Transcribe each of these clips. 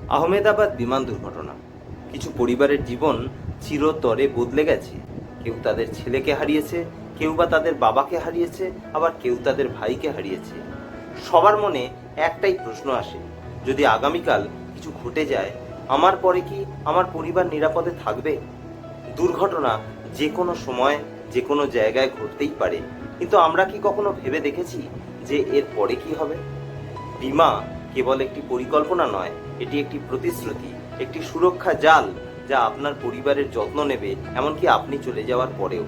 আহমেদাবাদ বিমান দুর্ঘটনা। কিছু পরিবারের জীবন চিরতরে বদলে গেছে। কেউ তাদের ছেলেকে হারিয়েছে, কেউ বা তাদের বাবাকে হারিয়েছে, আবার কেউ তাদের ভাইকে হারিয়েছে। সবার মনে একটাই প্রশ্ন আসে, যদি আগামীকাল কিছু ঘটে যায়, আমার পরে কি আমার পরিবার নিরাপদে থাকবে? দুর্ঘটনা যে কোনো সময় যে কোনো জায়গায় ঘটতেই পারে, কিন্তু আমরা কি কখনো ভেবে দেখেছি যে এর পরে কি হবে? বীমা কেবল একটি পরিকল্পনা নয়, এটি একটি প্রতিশ্রুতি, একটি সুরক্ষা জাল, যা আপনার পরিবারের যত্ন নেবে এমনকি আপনি চলে যাওয়ার পরেও।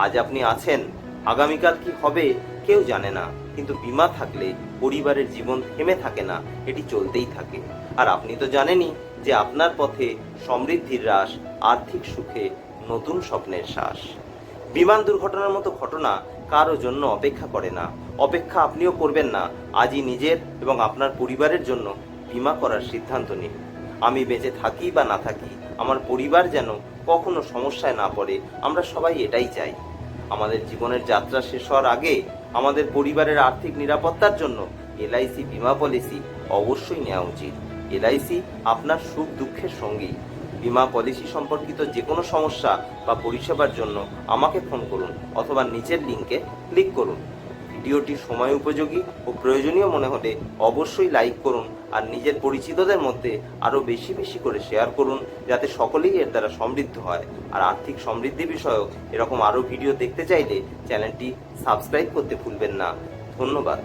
আজ আপনি আছেন, আগামীকাল কি হবে কেউ জানে না, কিন্তু বীমা থাকলে পরিবারের জীবন থেমে থাকে না, এটি চলতেই থাকে। আর আপনি তো জানেনই যে আপনার পথে সমৃদ্ধির রাশ, আর্থিক সুখে নতুন স্বপ্নের শ্বাস। বিমান দুর্ঘটনার মতো ঘটনা কারো জন্য অপেক্ষা করে না, অপেক্ষা আপনিও করবেন না। আজই নিজের এবং আপনার পরিবারের জন্য বীমা করার সিদ্ধান্ত নিন। আমি বেঁচে থাকি বা না থাকি, আমার পরিবার যেন কখনো সমস্যায় না পড়ে, আমরা সবাই এটাই চাই। আমাদের জীবনের যাত্রা শেষ হওয়ার আগে আমাদের পরিবারের আর্থিক নিরাপত্তার জন্য এলআইসি বীমা পলিসি অবশ্যই নেওয়া উচিত। এলআইসি আপনার সুখ দুঃখের সঙ্গী। বীমা পলিসি সম্পর্কিত যে কোনো সমস্যা বা পরিষেবার জন্য আমাকে ফোন করুন অথবা নিচের লিঙ্কে ক্লিক করুন। ভিডিওটি সময় উপযোগী ও প্রয়োজনীয় মনে হলে অবশ্যই লাইক করুন আর নিজের পরিচিতদের মধ্যে আরও বেশি বেশি করে শেয়ার করুন, যাতে সকলেই এর দ্বারা সমৃদ্ধ হয়। আর আর্থিক সমৃদ্ধি বিষয়ক এরকম আরও ভিডিও দেখতে চাইলে চ্যানেলটি সাবস্ক্রাইব করতে ভুলবেন না। ধন্যবাদ।